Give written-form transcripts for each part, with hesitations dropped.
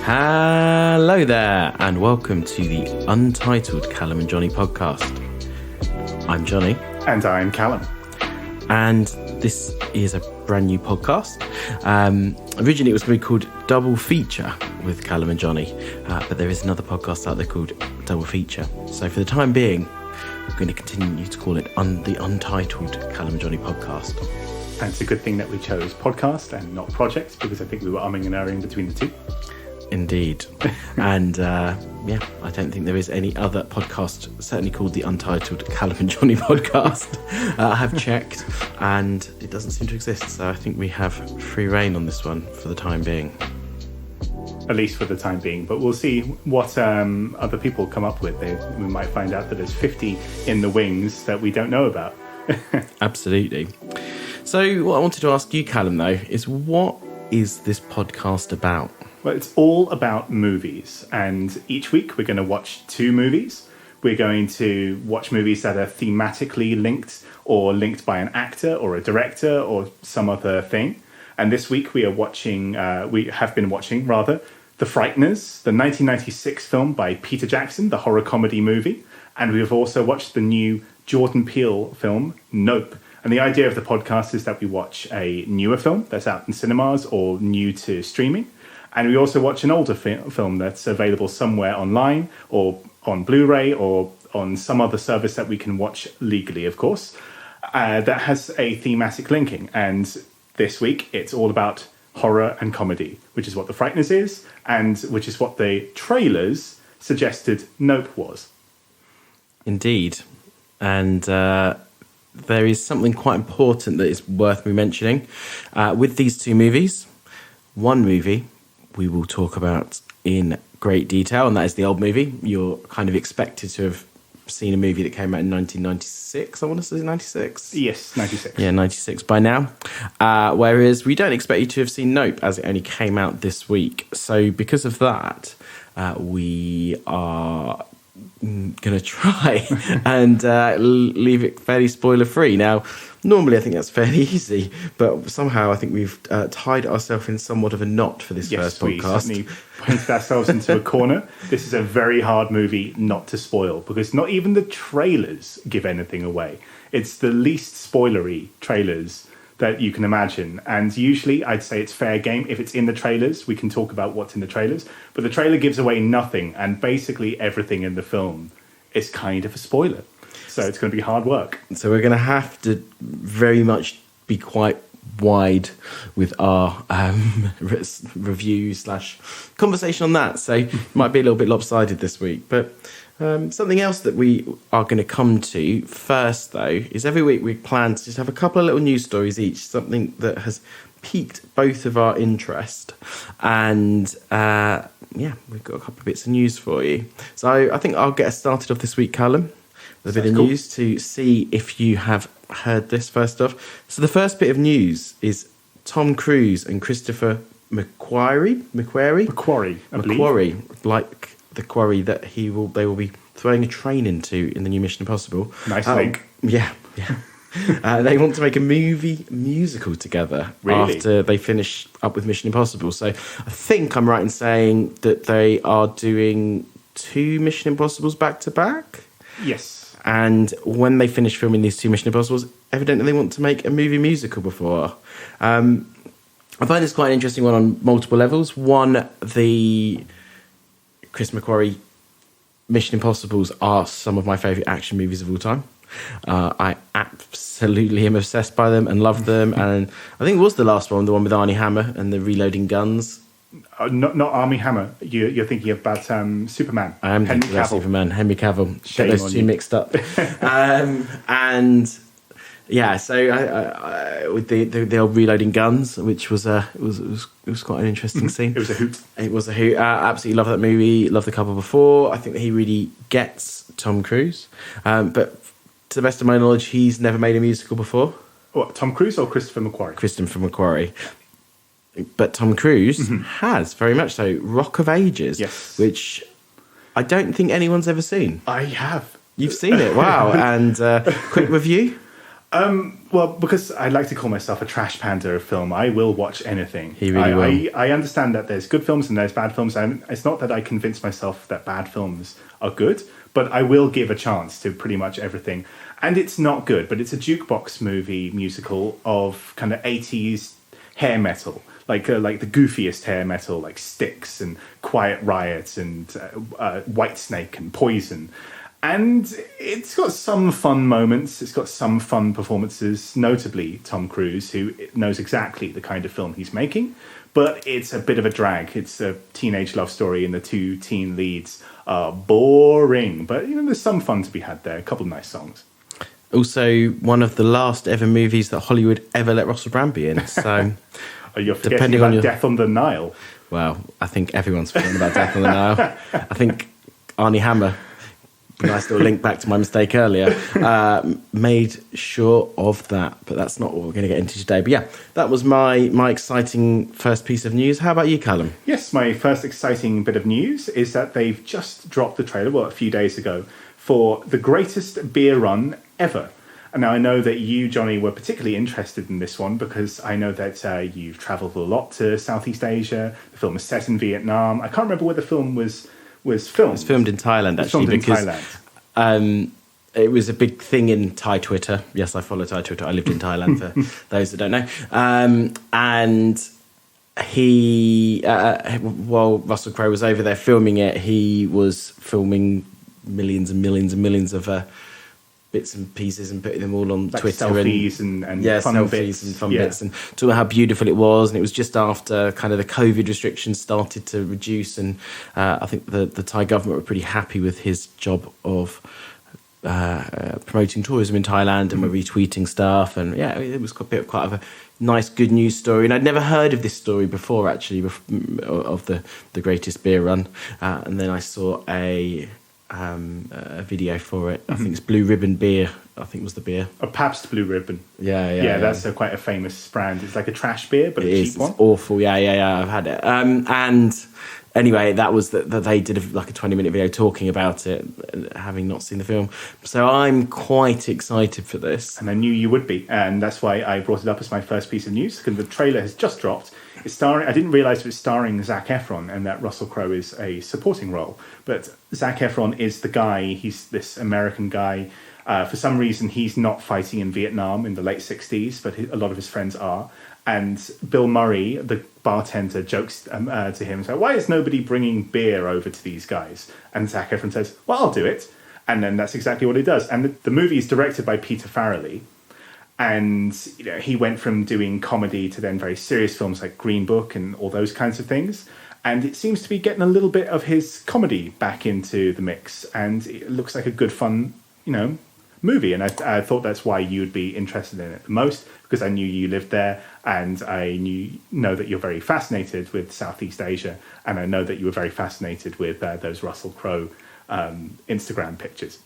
Hello there, and welcome to the Untitled Callum and Johnny podcast. I'm Johnny. And I'm Callum. And this is a brand new podcast. Originally it was going to be called Double Feature with Callum and Johnny, but there is another podcast out there called Double Feature. So for the time being, we're going to continue to call it the Untitled Callum and Johnny podcast. And it's a good thing that we chose podcast and not project, because I think we were umming and ahhing between the two. Indeed. And I don't think there is any other podcast certainly called the Untitled Callum and Johnny podcast. I have checked and it doesn't seem to exist, so I think we have free reign on this one for the time being. At least for the time being, but we'll see what other people come up with. We might find out that there's 50 in the wings that we don't know about. Absolutely. So what I wanted to ask you, Callum, though, is what is this podcast about? Well, it's all about movies, and each week we're going to watch 2 movies. We're going to watch movies that are thematically linked or linked by an actor or a director or some other thing. And this week we have been watching The Frighteners, the 1996 film by Peter Jackson, the horror comedy movie. And we've also watched the new Jordan Peele film, Nope. And the idea of the podcast is that we watch a newer film that's out in cinemas or new to streaming. And we also watch an older film that's available somewhere online or on Blu-ray or on some other service that we can watch legally, of course, that has a thematic linking. And this week, it's all about horror and comedy, which is what The Frighteners is, and which is what the trailers suggested Nope was. Indeed. And there is something quite important that is worth me mentioning. With these 2 movies, one movie we will talk about in great detail, and that is the old movie. You're kind of expected to have seen a movie that came out in 1996, I want to say 96? Yes, 96. Yeah, 96 by now. Whereas we don't expect you to have seen Nope, as it only came out this week. So because of that, we are going to try and leave it fairly spoiler-free. Now, normally I think that's fairly easy, but somehow I think we've tied ourselves in somewhat of a knot for this first podcast. Yes, we certainly painted ourselves into a corner. This is a very hard movie not to spoil, because not even the trailers give anything away. It's the least spoilery trailers that you can imagine. And usually I'd say it's fair game. If it's in the trailers, we can talk about what's in the trailers. But the trailer gives away nothing, and basically everything in the film is kind of a spoiler. So it's going to be hard work. So we're going to have to very much be quite wide with our review / conversation on that. So it might be a little bit lopsided this week. But something else that we are going to come to first, though, is every week we plan to just have a couple of little news stories each, something that has piqued both of our interest. And we've got a couple of bits of news for you. So I think I'll get us started off this week, Callum, with a bit of news to see if you have heard this first off. So the first bit of news is Tom Cruise and Christopher McQuarrie, like the quarry that they will be throwing a train into in the new Mission Impossible. Nice link. Yeah. They want to make a movie musical together after they finish up with Mission Impossible. So I think I'm right in saying that they are doing 2 Mission Impossibles back to back. Yes. And when they finish filming these 2 Mission Impossibles, evidently they want to make a movie musical before. I find this quite an interesting one on multiple levels. One, the Chris McQuarrie Mission Impossibles are some of my favourite action movies of all time. I absolutely am obsessed by them and love them. And I think it was the last one, the one with Armie Hammer and the reloading guns. Not Armie Hammer. You're thinking about Superman. I am thinking about Superman, Henry Cavill. Shame Get those 2 mixed up. So with the old reloading guns, which was it was quite an interesting scene. It was a hoot. It was a hoot. Absolutely love that movie. Love the couple before. I think that he really gets Tom Cruise. But to the best of my knowledge, he's never made a musical before. What, Tom Cruise or Christopher McQuarrie? Christopher McQuarrie. But Tom Cruise has, very much so, Rock of Ages, yes, which I don't think anyone's ever seen. I have. You've seen it, wow. And quick review? Well, because I like to call myself a trash panda of film, I will watch anything. He really will. I understand that there's good films and there's bad films, and it's not that I convince myself that bad films are good, but I will give a chance to pretty much everything. And it's not good, but it's a jukebox movie musical of kind of 80s hair metal. Like the goofiest hair metal, like Styx and Quiet Riot and Whitesnake and Poison. And it's got some fun moments. It's got some fun performances, notably Tom Cruise, who knows exactly the kind of film he's making. But it's a bit of a drag. It's a teenage love story, and the two teen leads are boring. But, there's some fun to be had there. A couple of nice songs. Also, one of the last ever movies that Hollywood ever let Russell Brand be in. So, you're forgetting about Death on the Nile. Well, I think everyone's forgetting about Death on the Nile. I think Arnie Hammer, nice little link back to my mistake earlier, made sure of that. But that's not what we're going to get into today. But yeah, that was my exciting first piece of news. How about you, Callum? Yes, my first exciting bit of news is that they've just dropped the trailer, a few days ago, for the greatest beer run ever. And now I know that you, Johnny, were particularly interested in this one because I know that you've travelled a lot to Southeast Asia. The film is set in Vietnam. I can't remember where the film was filmed. It's filmed in Thailand, actually, because it was a big thing in Thai Twitter. Yes, I follow Thai Twitter. I lived in Thailand, for those that don't know. And he, while Russell Crowe was over there filming it, he was filming millions and millions and millions of bits and pieces and putting them all on like Twitter selfies and fun selfies bits. and fun bits, and talking about how beautiful it was. And it was just after kind of the COVID restrictions started to reduce, and I think the Thai government were pretty happy with his job of promoting tourism in Thailand, and were retweeting stuff. And yeah, it was quite of a nice, good news story. And I'd never heard of this story before, actually, of the greatest beer run. And then I saw a video for it. I think it's Blue Ribbon Beer, I think was the beer. A Pabst Blue Ribbon. Yeah. That's quite a famous brand. It's like a trash beer, but a cheap one. It's awful. Yeah. I've had it. And anyway, that was that they did a 20-minute video talking about it, having not seen the film. So I'm quite excited for this. And I knew you would be. And that's why I brought it up as my first piece of news, because the trailer has just dropped. It's starring, I didn't realise it was starring Zac Efron and that Russell Crowe is a supporting role. But Zac Efron is the guy, he's this American guy. For some reason, he's not fighting in Vietnam in the late 60s, but a lot of his friends are. And Bill Murray, the bartender, jokes to him, so why is nobody bringing beer over to these guys? And Zac Efron says, well, I'll do it. And then that's exactly what he does. And the movie is directed by Peter Farrelly. And he went from doing comedy to then very serious films like Green Book and all those kinds of things. And it seems to be getting a little bit of his comedy back into the mix. And it looks like a good, fun, movie. And I thought that's why you would be interested in it the most, because I knew you lived there, and I know that you're very fascinated with Southeast Asia, and I know that you were very fascinated with those Russell Crowe Instagram pictures.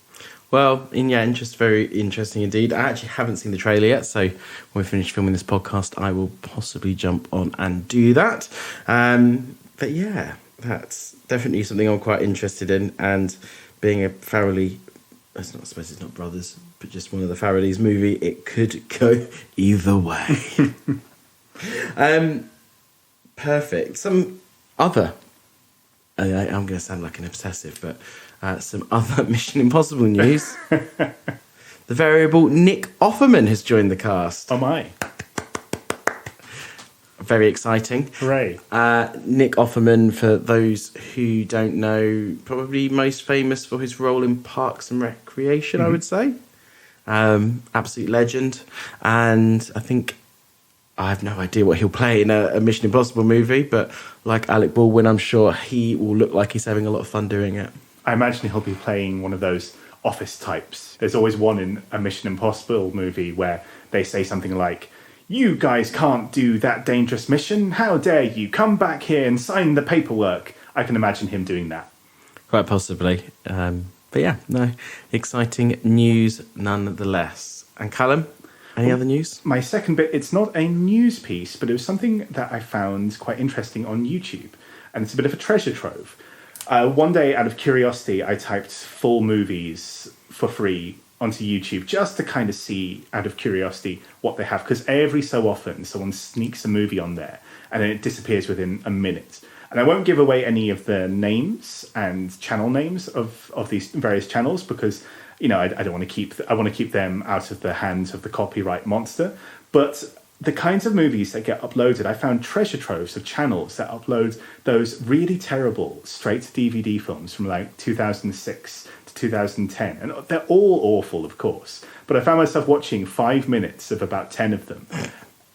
Well, very interesting indeed. I actually haven't seen the trailer yet, so when we finish filming this podcast, I will possibly jump on and do that. But yeah, that's definitely something I'm quite interested in. And being a Farrelly, I suppose it's not brothers, but just one of the Farrellys movie, it could go either way. Perfect. Some other, I'm going to sound like an obsessive, but some other Mission Impossible news. The variable Nick Offerman has joined the cast. Oh my. Very exciting. Hooray. Nick Offerman, for those who don't know, probably most famous for his role in Parks and Recreation, I would say. Absolute legend. And I think, I have no idea what he'll play in a Mission Impossible movie, but like Alec Baldwin, I'm sure he will look like he's having a lot of fun doing it. I imagine he'll be playing one of those office types. There's always one in a Mission Impossible movie where they say something like, you guys can't do that dangerous mission. How dare you? Come back here and sign the paperwork. I can imagine him doing that. Quite possibly. But yeah, no, exciting news nonetheless. And Callum, any other news? My second bit, it's not a news piece, but it was something that I found quite interesting on YouTube. And it's a bit of a treasure trove. One day, out of curiosity, I typed full movies for free onto YouTube just to kind of see, out of curiosity, what they have. Because every so often, someone sneaks a movie on there and then it disappears within a minute. And I won't give away any of the names and channel names of these various channels because, you know, I don't want to I want to keep them out of the hands of the copyright monster. But the kinds of movies that get uploaded, I found treasure troves of channels that upload those really terrible straight to DVD films from like 2006 to 2010. And they're all awful, of course. But I found myself watching 5 minutes of about 10 of them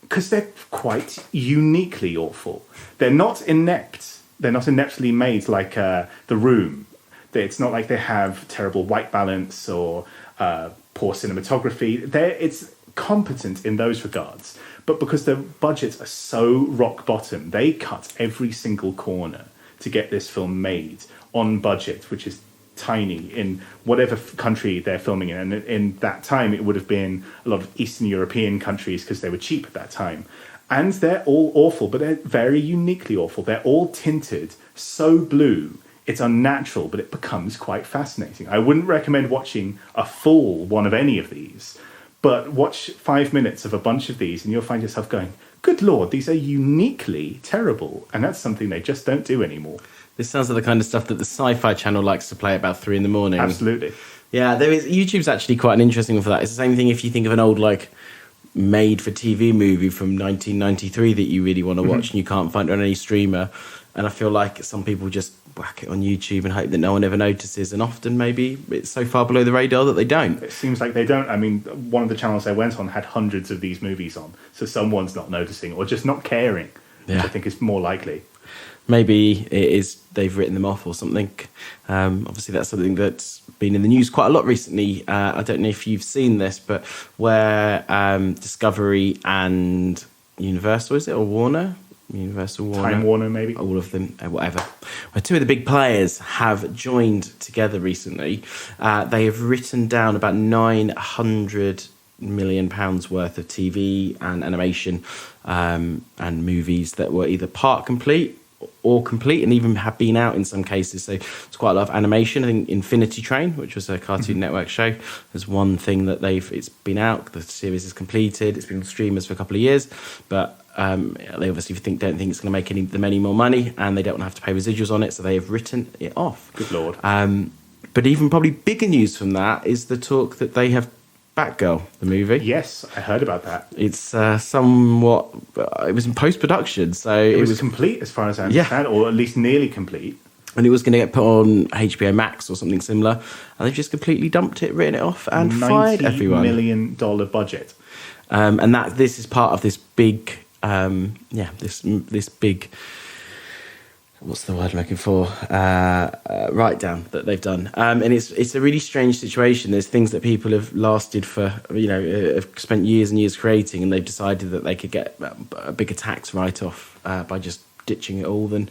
because they're quite uniquely awful. They're not inept. They're not ineptly made like The Room. It's not like they have terrible white balance or poor cinematography. It's competent in those regards. But because their budgets are so rock bottom, they cut every single corner to get this film made on budget, which is tiny in whatever country they're filming in. And in that time, it would have been a lot of Eastern European countries because they were cheap at that time. And they're all awful, but they're very uniquely awful. They're all tinted so blue. It's unnatural, but it becomes quite fascinating. I wouldn't recommend watching a full one of any of these, but watch 5 minutes of a bunch of these and you'll find yourself going, good Lord, these are uniquely terrible. And that's something they just don't do anymore. This sounds like the kind of stuff that the Sci-Fi Channel likes to play about 3 a.m. Absolutely. Yeah, YouTube's actually quite an interesting one for that. It's the same thing if you think of an old, like, made-for-TV movie from 1993 that you really want to watch and you can't find it on any streamer. And I feel like some people just whack it on YouTube and hope that no one ever notices. And often maybe it's so far below the radar that they don't. It seems like they don't. I mean, one of the channels I went on had hundreds of these movies on. So someone's not noticing or just not caring, which I think is more likely. Maybe it is they've written them off or something. Obviously, that's something that's been in the news quite a lot recently. I don't know if you've seen this, but where Discovery and Universal, is it, or Warner? Universal, Warner, Time Warner, maybe. All of them, whatever. Where 2 of the big players have joined together recently. They have written down about £900 million worth of TV and animation and movies that were either part complete or complete and even have been out in some cases. So it's quite a lot of animation. I think Infinity Train, which was a Cartoon Network show, is one thing that it's been out. The series is completed. It's been on streamers for a couple of years, but they obviously don't think it's going to make them any more money, and they don't want to have to pay residuals on it, so they have written it off. Good Lord. But even probably bigger news from that is the talk that they have Batgirl, the movie. Yes, I heard about that. It's somewhat... it was in post-production, so... It was complete, as far as I understand, or at least nearly complete. And it was going to get put on HBO Max or something similar, and they've just completely dumped it, written it off, and fired everyone. $90 million budget. And this is part of this big... this big... What's the word I'm looking for? Write down that they've done, and it's a really strange situation. There's things that people have lasted for, have spent years and years creating, and they've decided that they could get a bigger tax write-off by just ditching it all than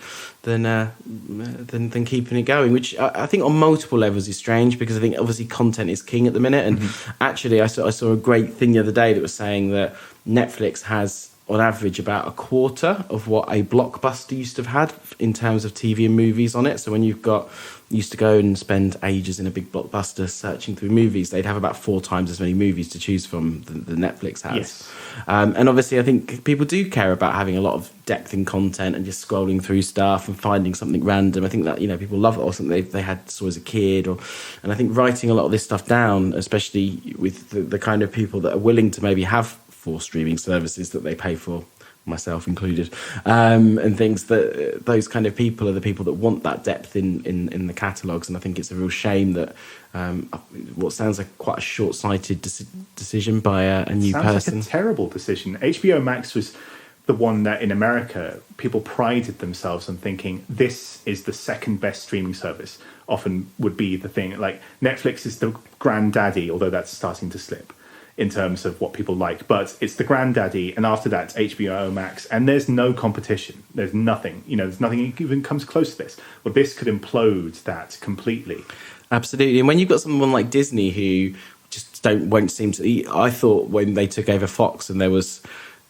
keeping it going. Which I think on multiple levels is strange, because I think obviously content is king at the minute, and actually I saw a great thing the other day that was saying that Netflix has, on average, about a quarter of what a blockbuster used to have had in terms of TV and movies on it. So when used to go and spend ages in a big blockbuster searching through movies, they'd have about 4 times as many movies to choose from than Netflix has. Yes. And obviously I think people do care about having a lot of depth in content and just scrolling through stuff and finding something random. I think that, people love it, or something they saw as a kid, and I think writing a lot of this stuff down, especially with the kind of people that are willing to maybe have 4 streaming services that they pay for, myself included, and things, that those kind of people are the people that want that depth in the catalogues. And I think it's a real shame that what sounds like quite a short-sighted decision by a new person. Sounds like a terrible decision. HBO Max was the one that in America people prided themselves on thinking this is the second best streaming service. Often would be the thing, like Netflix is the granddaddy, although that's starting to slip in terms of what people like, but it's the granddaddy, and after that it's HBO Max, and there's no competition. There's nothing, there's nothing even comes close to this. Well, this could implode that completely. Absolutely. And when you've got someone like Disney who just won't seem to... I thought when they took over Fox and there was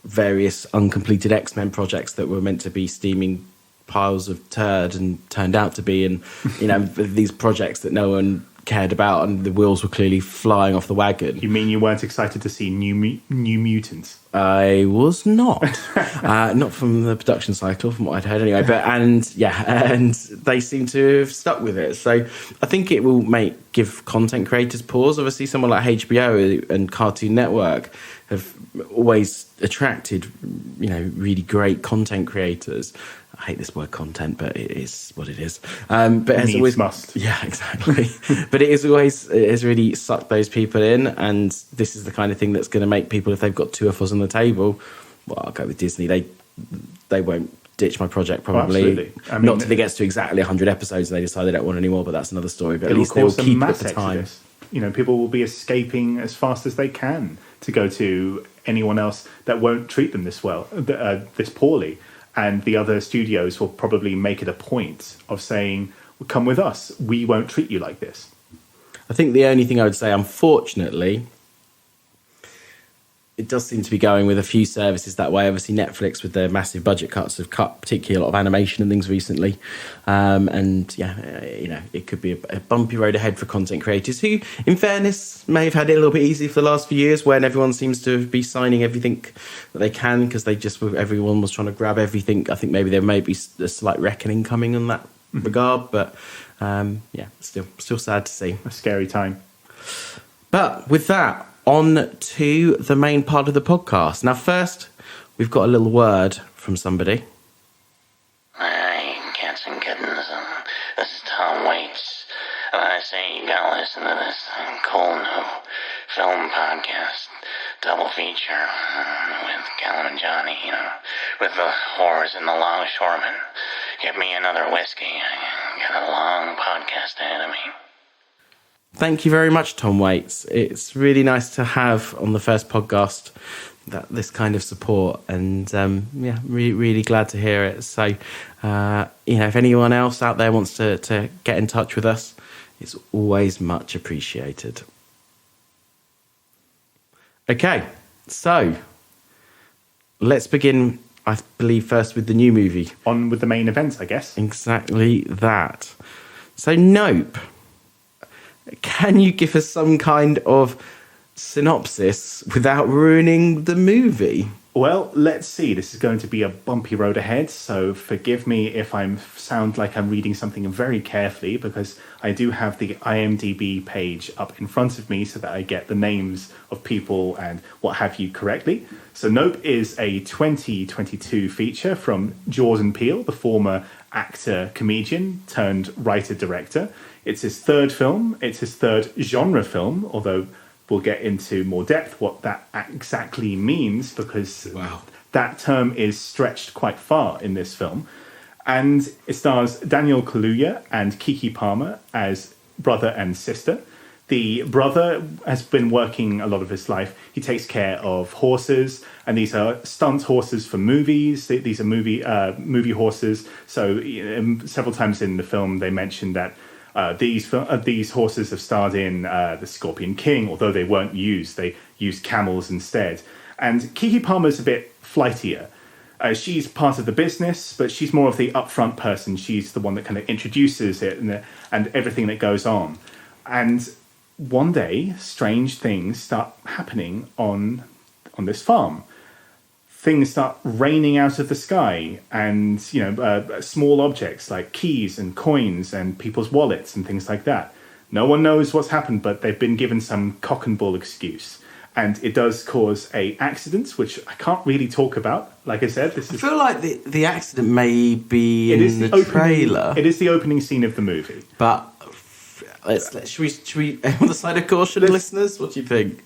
various uncompleted X-Men projects that were meant to be streaming piles of turd and turned out to be, and these projects that no one cared about, and the wheels were clearly flying off the wagon. You mean you weren't excited to see New Mutants? I was not. Not from the production cycle, from what I'd heard anyway. And they seem to have stuck with it. So I think it will give content creators pause. Obviously, someone like HBO and Cartoon Network have always attracted, really great content creators. I hate this word content, but it is what it is. But it's always must. Yeah, exactly. But it has really sucked those people in, and this is the kind of thing that's going to make people, if they've got two offers on the table, well, I'll go with Disney. They won't ditch my project probably. Absolutely. I mean, not till it gets to exactly 100 episodes and they decide they don't want any more, but that's another story. But at least they will keep it at the time. People will be escaping as fast as they can to go to anyone else that won't treat them this well, this poorly. And the other studios will probably make it a point of saying, well, come with us. We won't treat you like this. I think the only thing I would say, unfortunately, it does seem to be going with a few services that way. Obviously, Netflix, with their massive budget cuts, have cut particularly a lot of animation and things recently. It could be a bumpy road ahead for content creators who, in fairness, may have had it a little bit easy for the last few years, when everyone seems to be signing everything that they can because everyone was trying to grab everything. I think maybe there may be a slight reckoning coming in that regard, but still sad to see. A scary time. But with that, on to the main part of the podcast. Now, first, we've got a little word from somebody. Hey, cats and kittens, this is Tom Waits, and I say you gotta listen to this cool new film podcast, double feature, with Callum and Johnny, with the whores and the longshoremen. Give me another whiskey, I got a long podcast ahead of me. Thank you very much, Tom Waits. It's really nice to have on the first podcast this kind of support, and really glad to hear it. So, if anyone else out there wants to get in touch with us, it's always much appreciated. Okay, so let's begin, I believe, first with the new movie. On with the main events, I guess. Exactly that. So, Nope. Can you give us some kind of synopsis without ruining the movie? Well, let's see. This is going to be a bumpy road ahead, so forgive me if I sound like I'm reading something very carefully, because I do have the IMDb page up in front of me so that I get the names of people and what have you correctly. So Nope is a 2022 feature from Jordan Peele, the former actor, comedian, turned writer-director. It's his third film. It's his third genre film, although we'll get into more depth what that exactly means, because that term is stretched quite far in this film. And it stars Daniel Kaluuya and Keke Palmer as brother and sister. The brother has been working a lot of his life. He takes care of horses, and these are stunt horses for movies. These are movie horses. So several times in the film, they mentioned that these horses have starred in The Scorpion King, although they weren't used. They used camels instead. And Keke Palmer's a bit flightier. She's part of the business, but she's more of the upfront person. She's the one that kind of introduces it and everything that goes on. And one day, strange things start happening on this farm. Things start raining out of the sky, and small objects like keys and coins and people's wallets and things like that. No one knows what's happened, but they've been given some cock and bull excuse. And it does cause a accident, which I can't really talk about. Like I said, I feel like the accident may be in the trailer. It is the opening scene of the movie. But should we on the side of caution, listeners? What do you think?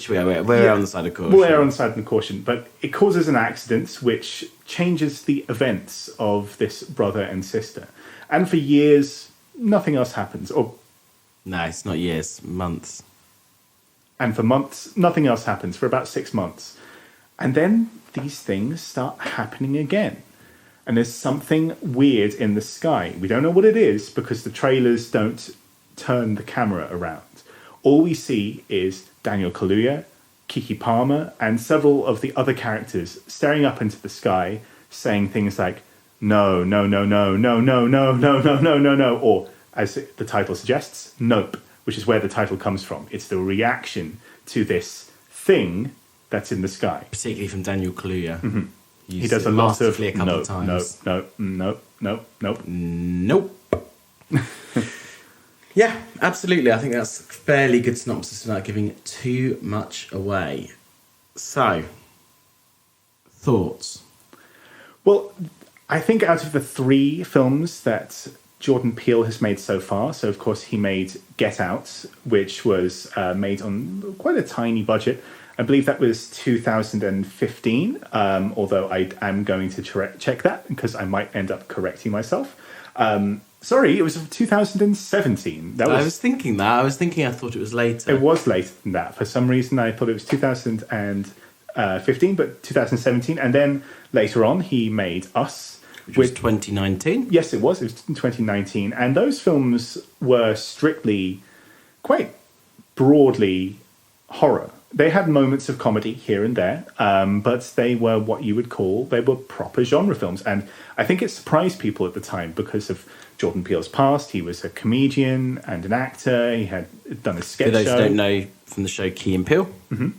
We're on the side of caution. We're on the side of caution, but it causes an accident which changes the events of this brother and sister. And for years, nothing else happens. No, it's not years, months. And for months, nothing else happens, for about 6 months. And then these things start happening again. And there's something weird in the sky. We don't know what it is because the trailers don't turn the camera around. All we see is Daniel Kaluuya, Keke Palmer, and several of the other characters staring up into the sky, saying things like, no, no, no, no, no, no, no, no, no, no, no, no, or as the title suggests, nope, which is where the title comes from. It's the reaction to this thing that's in the sky. Particularly from Daniel Kaluuya. Mm-hmm. He does a lot of a couple nope, of times. nope, nope, nope, nope, nope. Nope. Yeah, absolutely. I think that's a fairly good synopsis without giving too much away. So, thoughts? Well, I think out of the 3 films that Jordan Peele has made so far, so of course he made Get Out, which was made on quite a tiny budget. I believe that was 2015, although I am going to check that because I might end up correcting myself. Sorry, it was 2017. I was thinking that. I thought it was later. It was later than that. For some reason, I thought it was 2015, but 2017. And then later on, he made Us. Which was 2019? Yes, it was. It was in 2019. And those films were strictly, quite broadly, horror. They had moments of comedy here and there, but they were what you would call, they were proper genre films. And I think it surprised people at the time because of Jordan Peele's past. He was a comedian and an actor. He had done a sketch show. For those who don't know, from the show Key and Peele. Mm-hmm.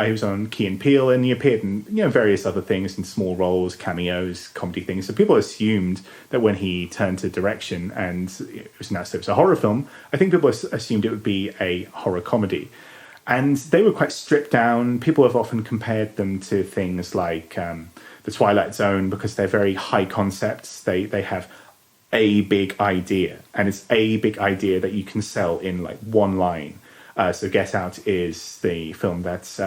He was on Key and Peele, and he appeared in various other things, in small roles, cameos, comedy things. So people assumed that when he turned to direction and it was announced it was a horror film, I think people assumed it would be a horror comedy. And they were quite stripped down. People have often compared them to things like The Twilight Zone because they're very high concepts. They have a big idea, and it's a big idea that you can sell in like one line. So Get Out is the film that's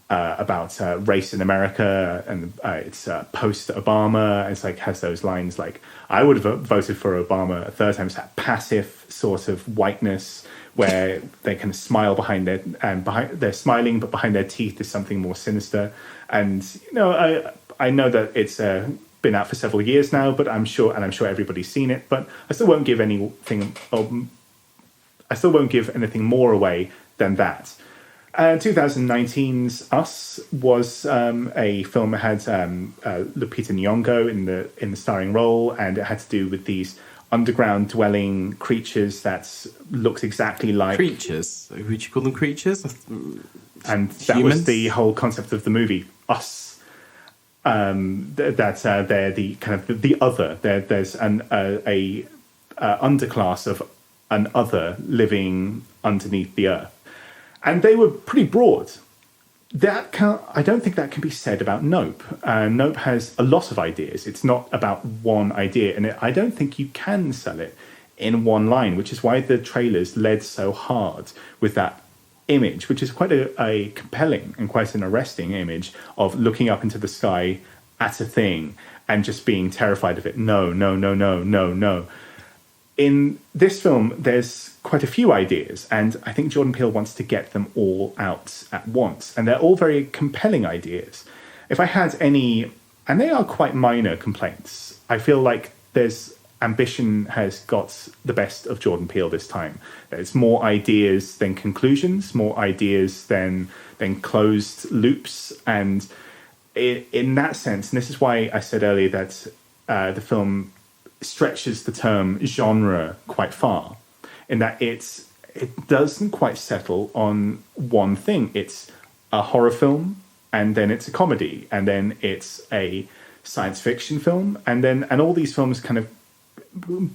about race in America, and it's post-Obama. It's like has those lines like, I would have voted for Obama a third time. It's that passive sort of whiteness where they kind of smile they're smiling, but behind their teeth is something more sinister. And I know that it's been out for several years now, but I'm sure everybody's seen it. But I still won't give anything more away than that. 2019's Us was a film that had Lupita Nyong'o in the starring role, and it had to do with these underground dwelling creatures that looked exactly like creatures. Would you call them creatures? And that was the whole concept of the movie Us. That they're the kind of the other. There's a underclass of an other living underneath the earth, and they were pretty broad. I don't think that can be said about Nope. Nope has a lot of ideas. It's not about one idea, and I don't think you can sell it in one line, which is why the trailers led so hard with that image, which is quite a compelling and quite an arresting image of looking up into the sky at a thing and just being terrified of it. No, no, no, no, no, no. In this film, there's quite a few ideas, and I think Jordan Peele wants to get them all out at once, and they're all very compelling ideas. If I had any, and they are quite minor complaints, I feel like ambition has got the best of Jordan Peele this time. There's more ideas than conclusions, more ideas than closed loops, and in that sense, and this is why I said earlier that the film stretches the term genre quite far, in that it doesn't quite settle on one thing. It's a horror film, and then it's a comedy, and then it's a science fiction film, and all these films kind of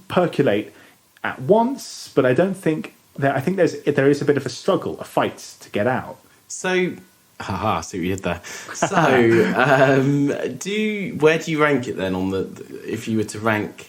percolate at once. But I don't think that. I think there is a bit of a struggle, a fight to get out. So, see what you did there. So, where do you rank it then on if you were to rank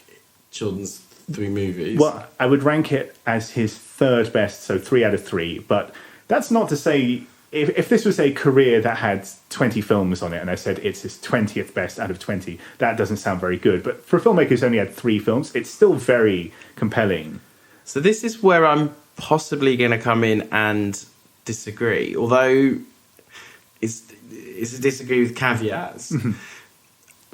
Jordan's 3 movies? Well, I would rank it as his third best, so 3 out of 3. But that's not to say, if this was a career that had 20 films on it and I said it's his 20th best out of 20, that doesn't sound very good. But for a filmmaker who's only had 3 films, it's still very compelling. So this is where I'm possibly going to come in and disagree, although it's a disagree with caveats.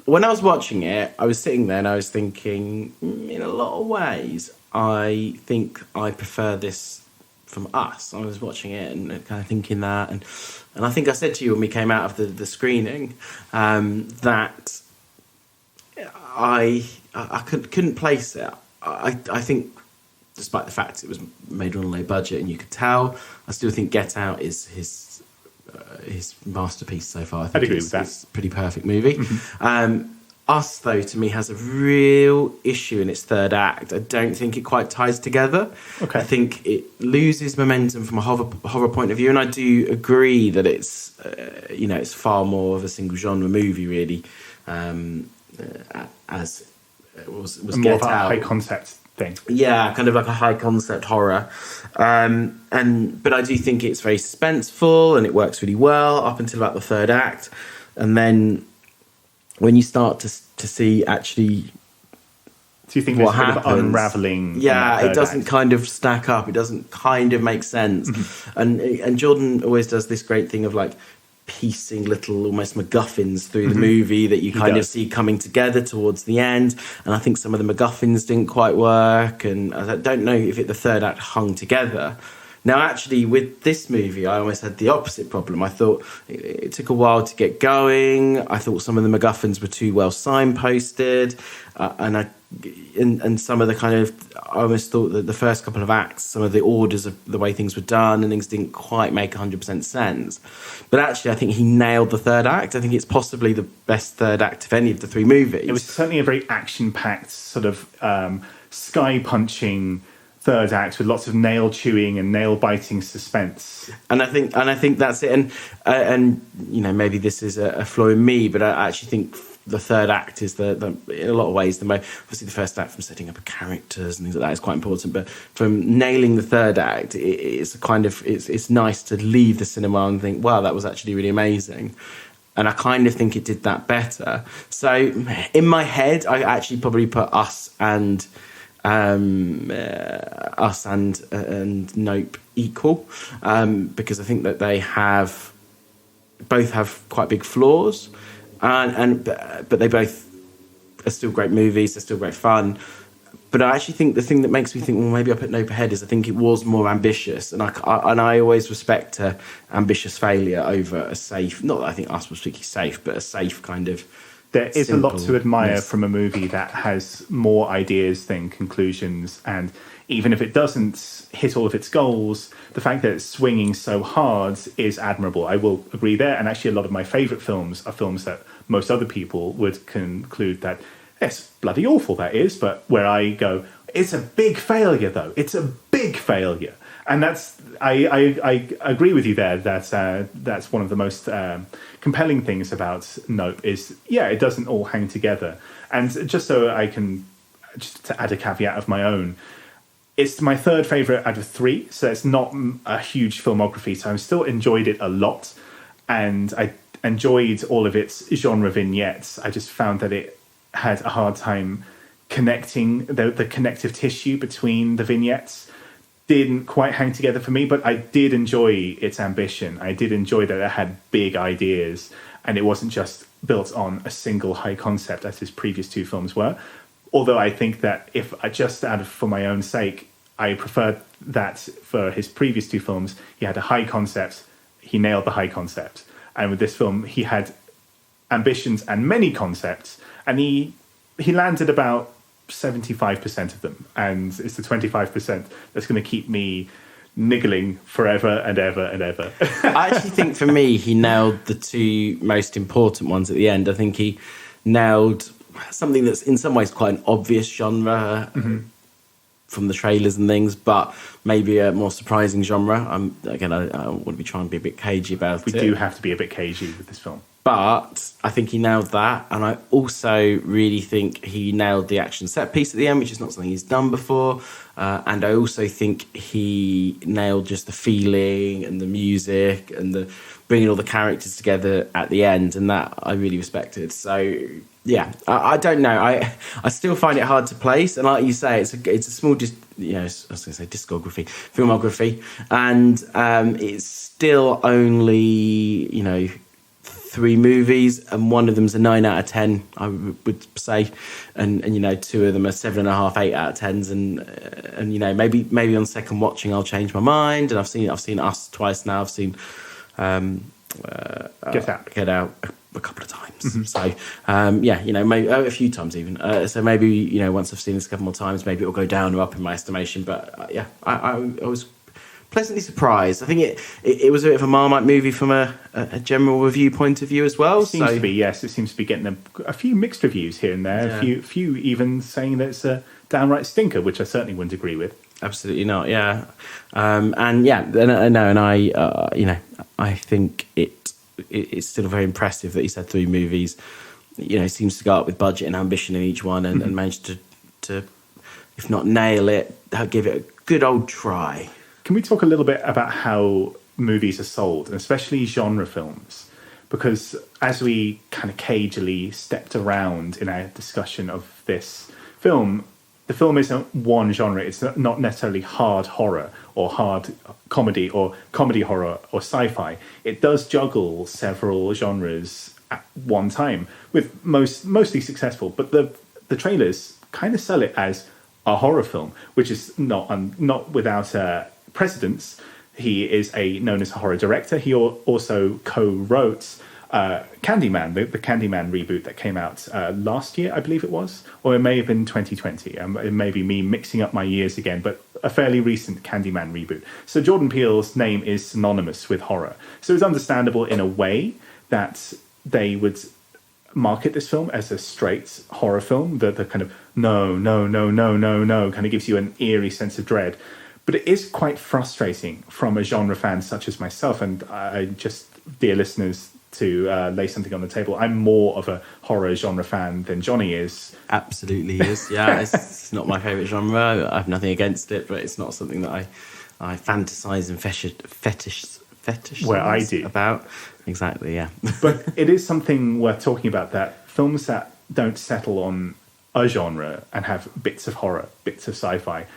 When I was watching it, I was sitting there and I was thinking, in a lot of ways, I think I prefer this from Us. I was watching it and kind of thinking that. And I think I said to you when we came out of the screening that I couldn't place it. I think, despite the fact it was made on a low budget and you could tell, I still think Get Out is his masterpiece so far. I think I'd agree with that. It's a pretty perfect movie. Us, though, to me, has a real issue in its third act. I don't think it quite ties together. Okay. I think it loses momentum from a horror point of view, and I do agree that it's it's far more of a single genre movie, really, as it was more Get of a Out. high concept thing. Yeah, kind of like a high concept horror, but I do think it's very suspenseful and it works really well up until about the third act, and then when you start to see actually So you think what there's a bit of happens, unraveling? in yeah, that it third doesn't act? kind of stack up. It doesn't kind of make sense, and Jordan always does this great thing of like piecing little almost MacGuffins through the movie that you kind of does. see coming together towards the end. And I think some of the MacGuffins didn't quite work, and I don't know if the third act hung together. Now, actually, with this movie, I almost had the opposite problem. I thought it took a while to get going. I thought some of the MacGuffins were too well signposted, and some of the kind of, I almost thought that the first couple of acts, some of the orders of the way things were done and things didn't quite make 100% sense. But actually, I think he nailed the third act. I think it's possibly the best third act of any of the three movies. It was certainly a very action-packed sort of sky-punching third act with lots of nail-chewing and nail-biting suspense. And I think that's it. And maybe this is a flaw in me, but I actually think the third act is the in a lot of ways the most. Obviously, the first act from setting up characters and things like that is quite important, but from nailing the third act, it's kind of it's nice to leave the cinema and think, wow, that was actually really amazing. And I kind of think it did that better. So in my head, I actually probably put Us and Nope equal, because I think that they both have quite big flaws, but they both are still great movies. They're still great fun. But I actually think the thing that makes me think, well, maybe I put Nope ahead is I think it was more ambitious, and I always respect ambitious failure over a safe. Not that I think Us was particularly safe, but a safe kind of. There is a lot to admire simpleness. from a movie that has more ideas than conclusions, and even if it doesn't hit all of its goals, the fact that it's swinging so hard is admirable. I will agree there, and actually a lot of my favourite films are films that most other people would conclude that it's bloody awful, that is, but where I go, it's a big failure, though. It's a big failure. And I agree with you there. That's one of the most compelling things about Nope is, it doesn't all hang together. And just so I can, just to add a caveat of my own, it's my third favourite out of three, so it's not a huge filmography, so I still enjoyed it a lot. And I enjoyed all of its genre vignettes. I just found that it had a hard time connecting, the connective tissue between the vignettes didn't quite hang together for me, but I did enjoy its ambition. I did enjoy that it had big ideas and it wasn't just built on a single high concept as his previous two films were. Although I think that if I just for my own sake, I preferred that for his previous two films, he had a high concept, he nailed the high concept. And with this film, he had ambitions and many concepts, and he landed about 75% of them, and it's the 25% that's going to keep me niggling forever and ever and ever. I actually think for me, he nailed the two most important ones at the end. I think he nailed something that's in some ways quite an obvious genre from the trailers and things, but maybe a more surprising genre. I want to be trying to be a bit cagey about it. We do have to be a bit cagey with this film. But I think he nailed that, and I also really think he nailed the action set piece at the end, which is not something he's done before. And I also think he nailed just the feeling and the music and the bringing all the characters together at the end, and that I really respected. So yeah, I don't know. I still find it hard to place, and like you say, it's a small, I was going to say filmography, and it's still only 3 movies, and one of them's a 9 out of 10, I would say, and two of them are 7.5, 8 out of 10s, and maybe on second watching I'll change my mind. And I've seen Us twice now. I've seen Get Out a a couple of times. So maybe a few times even. So maybe once I've seen this a couple more times, maybe it'll go down or up in my estimation. But I was pleasantly surprised. I think it was a bit of a Marmite movie from a general review point of view as well. It seems to be, yes. It seems to be getting a few mixed reviews here and there. Yeah. A few even saying that it's a downright stinker, which I certainly wouldn't agree with. Absolutely not. Yeah, I think it's still very impressive that he's had 3 movies. He seems to go up with budget and ambition in each one, and managed to, if not nail it, give it a good old try. Can we talk a little bit about how movies are sold, and especially genre films? Because as we kind of cagily stepped around in our discussion of this film, the film isn't one genre. It's not necessarily hard horror or hard comedy or comedy horror or sci-fi. It does juggle several genres at one time, with mostly successful. But the trailers kind of sell it as a horror film, which is not without precedence. He is known as a horror director. He also co-wrote Candyman, the Candyman reboot that came out last year, I believe it was, or it may have been 2020. It may be me mixing up my years again, but a fairly recent Candyman reboot. So Jordan Peele's name is synonymous with horror. So it's understandable in a way that they would market this film as a straight horror film. The kind of no kind of gives you an eerie sense of dread. But it is quite frustrating from a genre fan such as myself, and I just, dear listeners, to lay something on the table, I'm more of a horror genre fan than Johnny is. Absolutely is. Yeah, it's not my favourite genre. I have nothing against it, but it's not something that I fantasize and fetish where I do about. Exactly, yeah. But it is something worth talking about, that films that don't settle on a genre and have bits of horror, bits of sci-fi,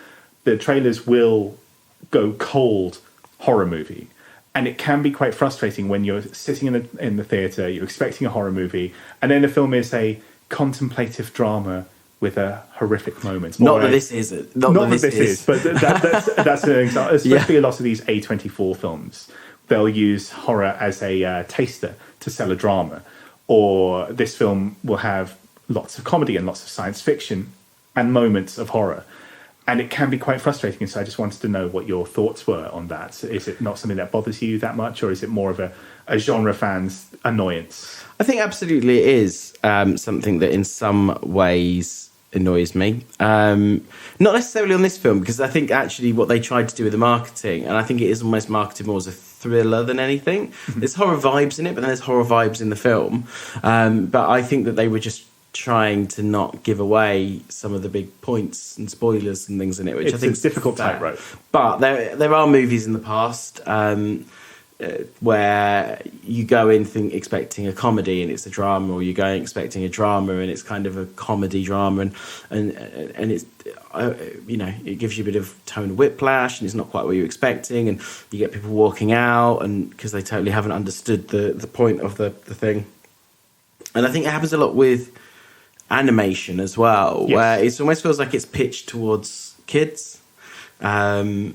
the trailers will go cold horror movie. And it can be quite frustrating when you're sitting in the theatre, you're expecting a horror movie, and then the film is a contemplative drama with a horrific moment. Not that this is. Not that this is, but that's an example. Especially a lot of these A24 films, they'll use horror as a taster to sell a drama. Or this film will have lots of comedy and lots of science fiction and moments of horror. And it can be quite frustrating, so I just wanted to know what your thoughts were on that. Is it not something that bothers you that much, or is it more of a genre fan's annoyance? I think absolutely it is something that in some ways annoys me. Not necessarily on this film, because I think actually what they tried to do with the marketing, and I think it is almost marketed more as a thriller than anything. Mm-hmm. There's horror vibes in it, but then there's horror vibes in the film. But I think that they were just trying to not give away some of the big points and spoilers and things in it, which I think is a difficult tightrope. But there are movies in the past where you go in expecting a comedy and it's a drama, or you go in expecting a drama and it's kind of a comedy drama, and it's it gives you a bit of tone whiplash, and it's not quite what you're expecting, and you get people walking out and because they totally haven't understood the point of the thing. And I think it happens a lot with animation as well, yes, where it almost feels like it's pitched towards kids, and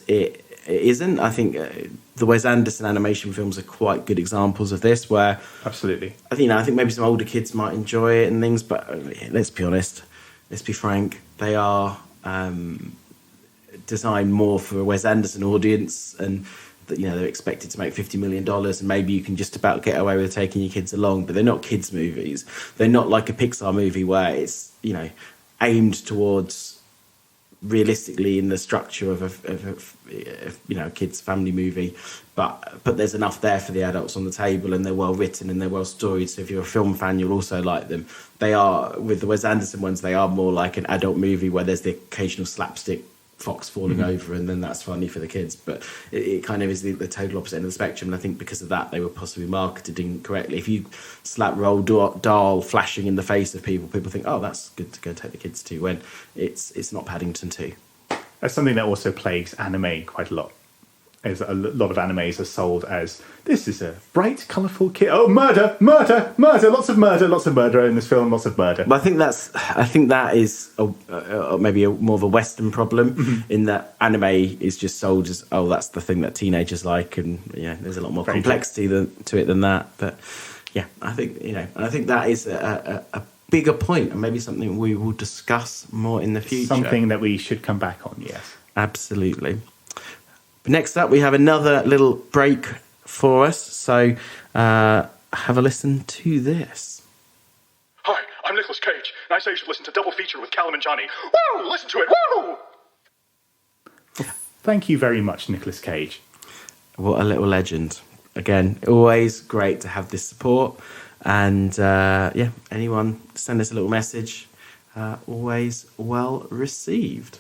it isn't. I think the Wes Anderson animation films are quite good examples of this, where absolutely, I think maybe some older kids might enjoy it and things, but let's be honest, let's be frank, they are designed more for a Wes Anderson audience, and they're expected to make $50 million, and maybe you can just about get away with taking your kids along, but they're not kids' movies. They're not like a Pixar movie where it's, aimed towards realistically in the structure of a kid's family movie, but there's enough there for the adults on the table, and they're well written and they're well storied. So if you're a film fan, you'll also like them. They are, with the Wes Anderson ones, they are more like an adult movie where there's the occasional slapstick fox falling over, and then that's funny for the kids, but it kind of is the total opposite end of the spectrum. And I think because of that, they were possibly marketed incorrectly. If you slap Roald Dahl flashing in the face of people think, oh, that's good to go take the kids to, when it's not Paddington 2. That's something that also plagues anime quite a lot. As a lot of animes are sold as, this is a bright, colourful kid. Oh, murder, lots of murder in this film, lots of murder. But I think that is maybe more of a Western problem, mm-hmm, in that anime is just sold as, oh, that's the thing that teenagers like, and there's a lot more complexity to it than that. But Yeah, I think I think that is a bigger point, and maybe something we will discuss more in the future. Something that we should come back on. Yes, absolutely. But next up, we have another little break for us. So have a listen to this. Hi, I'm Nicolas Cage, and I say you should listen to Double Feature with Callum and Johnny. Woo! Listen to it. Woo! Thank you very much, Nicolas Cage. What a little legend. Again, always great to have this support. And anyone send us a little message, always well received.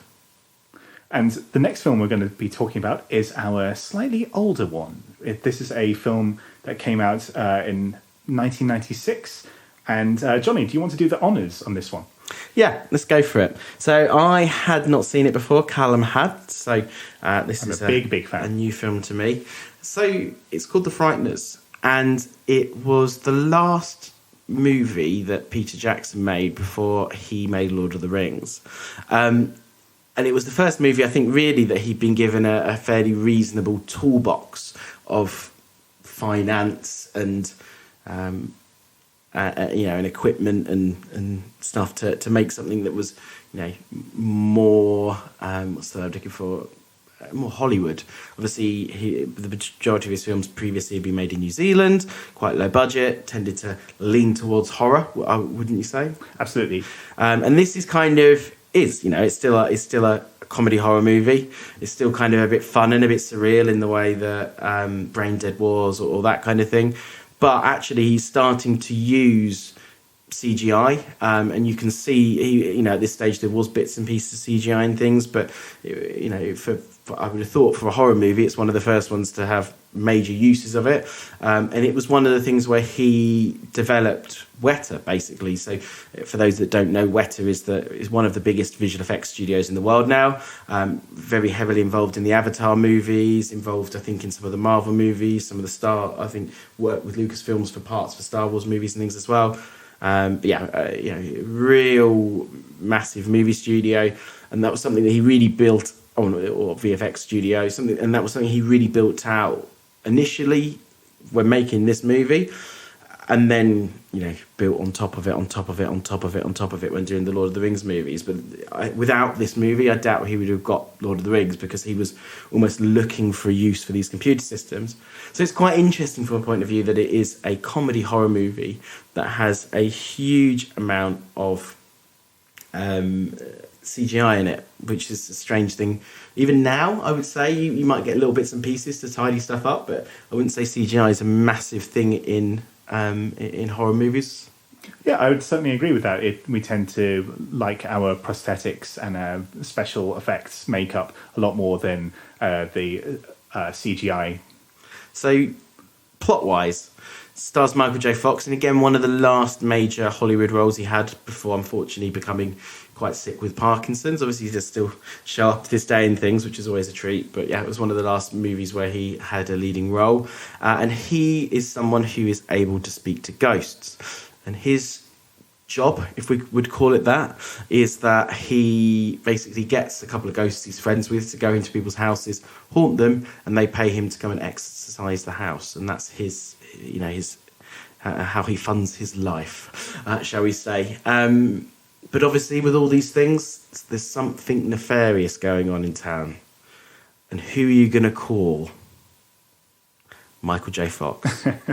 And the next film we're going to be talking about is our slightly older one. This is a film that came out in 1996. And Johnny, do you want to do the honours on this one? Yeah, let's go for it. So I had not seen it before. Callum had. So this is a big fan. A new film to me. So it's called The Frighteners. And it was the last movie that Peter Jackson made before he made Lord of the Rings. And it was the first movie, I think, really, that he'd been given a fairly reasonable toolbox of finance and and equipment and stuff to make something that was, more what's the word I'm looking for? More Hollywood. Obviously, the majority of his films previously had been made in New Zealand, quite low budget, tended to lean towards horror, wouldn't you say? Absolutely. And this is kind of it's still a comedy horror movie. It's still kind of a bit fun and a bit surreal in the way that Brain Dead was or that kind of thing. But actually, he's starting to use CGI, and you can see, at this stage there was bits and pieces of CGI and things, but I would have thought for a horror movie, it's one of the first ones to have major uses of it, and it was one of the things where he developed Weta, basically. So, for those that don't know, Weta is one of the biggest visual effects studios in the world now. Very heavily involved in the Avatar movies, involved, I think, in some of the Marvel movies, some of the worked with Lucasfilms for parts for Star Wars movies and things as well. Real massive movie studio, and that was something that he really built on, or VFX studio, and that was something he really built out initially when making this movie, and then built on top of it when doing the Lord of the Rings movies. But without this movie, I doubt he would have got Lord of the Rings, because he was almost looking for a use for these computer systems. So it's quite interesting from a point of view that it is a comedy horror movie that has a huge amount of CGI in it, which is a strange thing. Even now, I would say you might get little bits and pieces to tidy stuff up, but I wouldn't say CGI is a massive thing in horror movies. Yeah, I would certainly agree with that. We tend to like our prosthetics and our special effects makeup a lot more than the CGI. So, plot-wise, stars Michael J. Fox, and again, one of the last major Hollywood roles he had before, unfortunately, becoming quite sick with Parkinson's. Obviously, he does still show up to this day in things, which is always a treat. But yeah, it was one of the last movies where he had a leading role. And he is someone who is able to speak to ghosts. And his job, if we would call it that, is that he basically gets a couple of ghosts he's friends with to go into people's houses, haunt them, and they pay him to come and exorcise the house. And that's his how he funds his life, shall we say. But obviously, with all these things, there's something nefarious going on in town. And who are you going to call? Michael J. Fox. Anyway,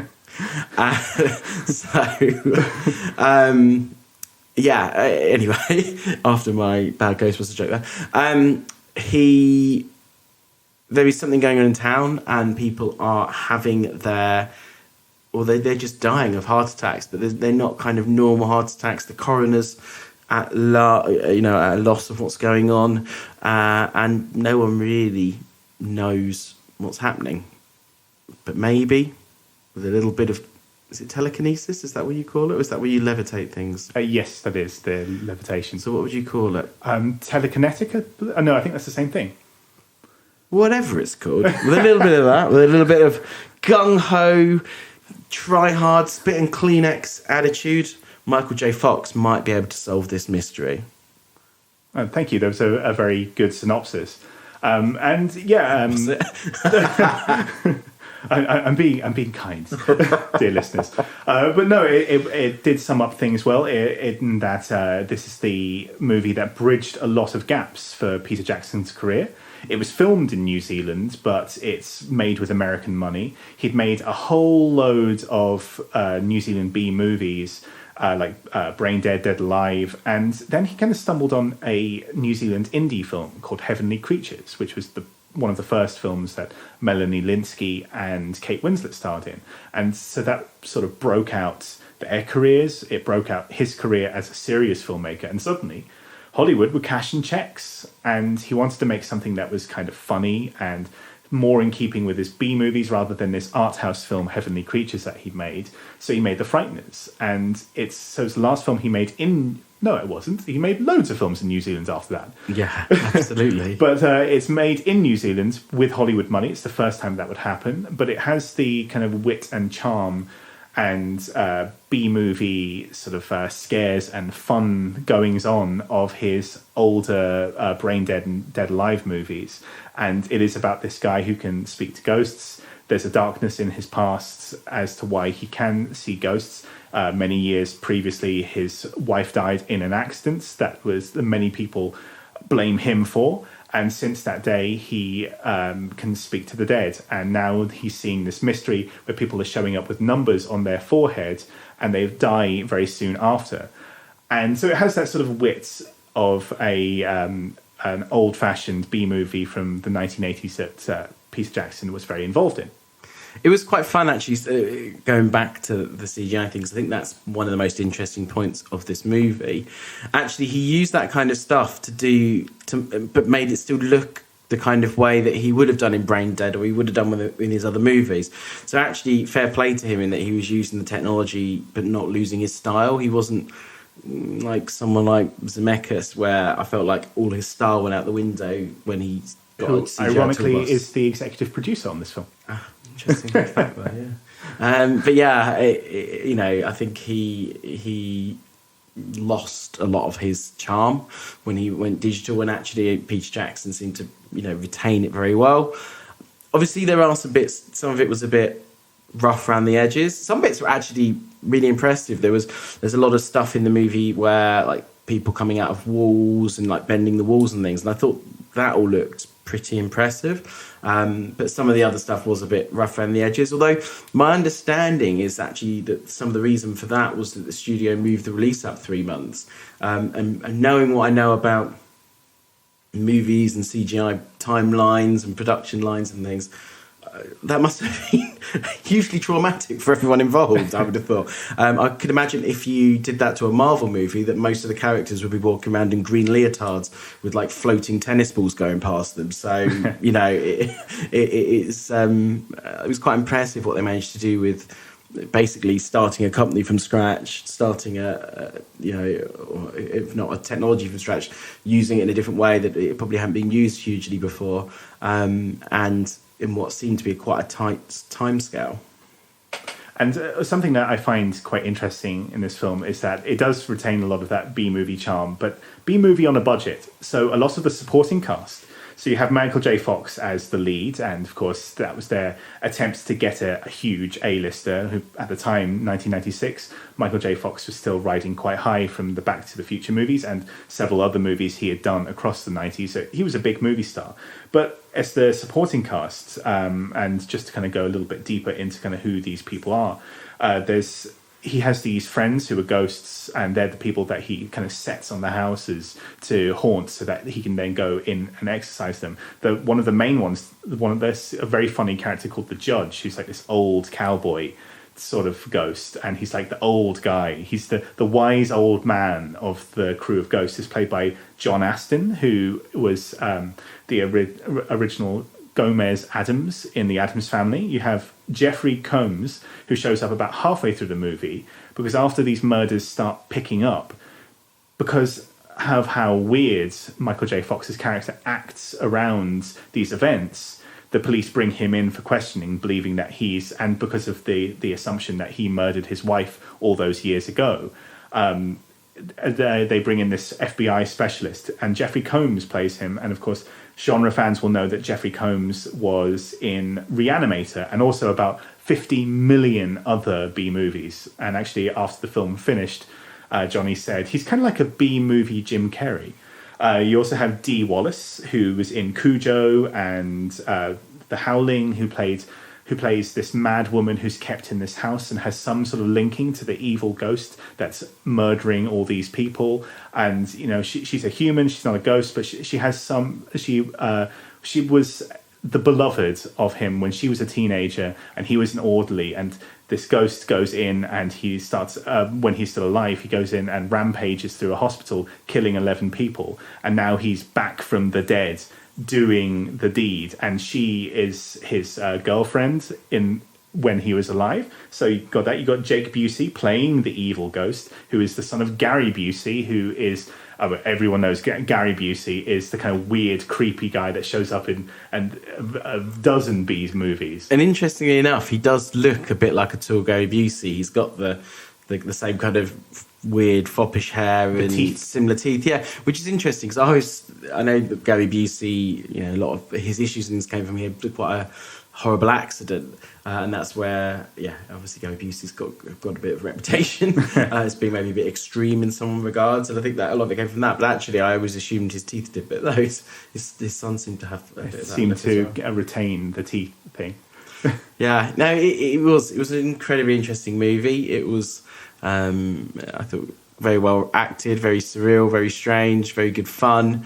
after my bad Ghostbusters joke there, there is something going on in town, and people are having they're just dying of heart attacks, but they're not kind of normal heart attacks. The coroner's at a loss of what's going on, and no one really knows what's happening. But maybe with a little bit of, is it telekinesis? Is that what you call it? Or is that where you levitate things? Yes, that is the levitation. So what would you call it? Telekinetica? No, I think that's the same thing. Whatever it's called. With a little bit of that, with a little bit of gung-ho, try hard, spit and Kleenex attitude, Michael J. Fox might be able to solve this mystery. Oh, thank you. That was a I'm being kind, dear listeners. But no, it did sum up things well. In that this is the movie that bridged a lot of gaps for Peter Jackson's career. It was filmed in New Zealand, but it's made with American money. He'd made a whole load of New Zealand B movies, like Brain Dead, Dead Alive, and then he kind of stumbled on a New Zealand indie film called Heavenly Creatures, which was one of the first films that Melanie Lynskey and Kate Winslet starred in. And so that sort of broke out their careers. It broke out his career as a serious filmmaker, and suddenly Hollywood were cashing checks, and he wanted to make something that was kind of funny and more in keeping with his B movies rather than this art house film Heavenly Creatures that he'd made. So he made The Frighteners, and it's the last film he made in... No, it wasn't. He made loads of films in New Zealand after that. Yeah, absolutely. But it's made in New Zealand with Hollywood money. It's the first time that would happen, but it has the kind of wit and charm and B-movie sort of scares and fun goings-on of his older Brain Dead and Dead Alive movies. And it is about this guy who can speak to ghosts. There's a darkness in his past as to why he can see ghosts. Many years previously, his wife died in an accident that many people blame him for. And since that day, he can speak to the dead. And now he's seeing this mystery where people are showing up with numbers on their forehead and they die very soon after. And so it has that sort of wit of an old-fashioned B-movie from the 1980s that Peter Jackson was very involved in. It was quite fun, actually, going back to the CGI thing, because I think that's one of the most interesting points of this movie. Actually, he used that kind of stuff but made it still look the kind of way that he would have done in Brain Dead, or he would have done in his other movies. So actually, fair play to him in that he was using the technology, but not losing his style. He wasn't like someone like Zemeckis, where I felt like all his style went out the window when he got a CGI ironically toolbox. Is the executive producer on this film. Interesting fact there, yeah. But yeah, I think he lost a lot of his charm when he went digital, and actually Peter Jackson seemed to retain it very well. Obviously, there are some of it was a bit rough around the edges. Some bits were actually really impressive. There's a lot of stuff in the movie where like people coming out of walls and like bending the walls and things, and I thought that all looked pretty impressive. But some of the other stuff was a bit rough around the edges. Although my understanding is actually that some of the reason for that was that the studio moved the release up 3 months. And knowing what I know about movies and CGI timelines and production lines and things, that must have been hugely traumatic for everyone involved, I would have thought. I could imagine if you did that to a Marvel movie, that most of the characters would be walking around in green leotards with like floating tennis balls going past them. So, it was quite impressive what they managed to do with basically starting a company from scratch, starting if not a technology from scratch, using it in a different way that it probably hadn't been used hugely before. And in what seemed to be quite a tight timescale. And something that I find quite interesting in this film is that it does retain a lot of that B-movie charm, but B-movie on a budget. So a lot of the supporting cast. So you have Michael J. Fox as the lead, and of course that was their attempt to get a huge A-lister, who at the time, 1996, Michael J. Fox was still riding quite high from the Back to the Future movies and several other movies he had done across the 90s. So he was a big movie star. But as the supporting cast, and just to kind of go a little bit deeper into kind of who these people are, he has these friends who are ghosts, and they're the people that he kind of sets on the houses to haunt so that he can then go in and exorcise them. One of the main ones, there's a very funny character called the Judge, who's like this old cowboy sort of ghost, and he's like the old guy. He's the wise old man of the crew of ghosts. Is played by John Astin, who was the original Gomez Addams in the Addams Family. You have Jeffrey Combs, who shows up about halfway through the movie, because after these murders start picking up, because of how weird Michael J. Fox's character acts around these events, the police bring him in for questioning, believing that because of the assumption that he murdered his wife all those years ago. they bring in this FBI specialist, and Jeffrey Combs plays him. And of course, genre fans will know that Jeffrey Combs was in Reanimator and also about 50 million other B movies. And actually, after the film finished, Johnny said he's kind of like a B movie Jim Carrey. You also have Dee Wallace, who was in Cujo and The Howling, who plays this mad woman who's kept in this house and has some sort of linking to the evil ghost that's murdering all these people. And she's a human, she's not a ghost, but she has some. She was the beloved of him when she was a teenager, and he was an orderly. And this ghost goes in, and he starts when he's still alive. He goes in and rampages through a hospital, killing 11 people. And now he's back from the dead, doing the deed, and she is his girlfriend when he was alive. So you got that. You got Jake Busey playing the evil ghost, who is the son of Gary Busey, who is everyone knows Gary Busey is the kind of weird, creepy guy that shows up in a dozen B's movies. And interestingly enough, he does look a bit like a tall Gary Busey. He's got the same kind of weird foppish hair and teeth. Similar teeth, yeah, which is interesting because I know that Gary Busey, a lot of his issues and things came from him quite a horrible accident, and that's where, obviously Gary Busey's got a bit of reputation as being maybe a bit extreme in some regards, and I think that a lot of it came from that. But actually, I always assumed his teeth did, but his son seemed to have a bit of that. Seemed to retain the teeth thing. Yeah, no, it was an incredibly interesting movie. It was, I thought, very well acted, very surreal, very strange, very good fun.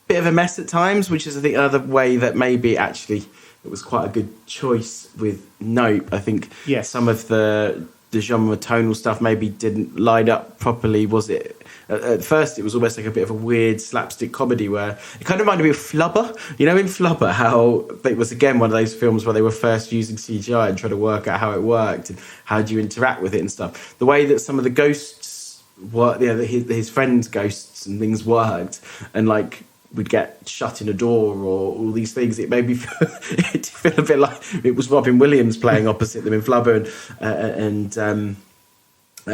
Bit of a mess at times, which is, I think, another way that maybe actually it was quite a good choice with Nope. I think some of the genre tonal stuff maybe didn't line up properly. Was it? At first, it was almost like a bit of a weird slapstick comedy where it kind of reminded me of Flubber. In Flubber, how it was, again, one of those films where they were first using CGI and trying to work out how it worked and how do you interact with it and stuff. The way that some of the ghosts worked, his friends' ghosts and things worked, and like we'd get shut in a door or all these things, it made me feel a bit like it was Robin Williams playing opposite them in Flubber, and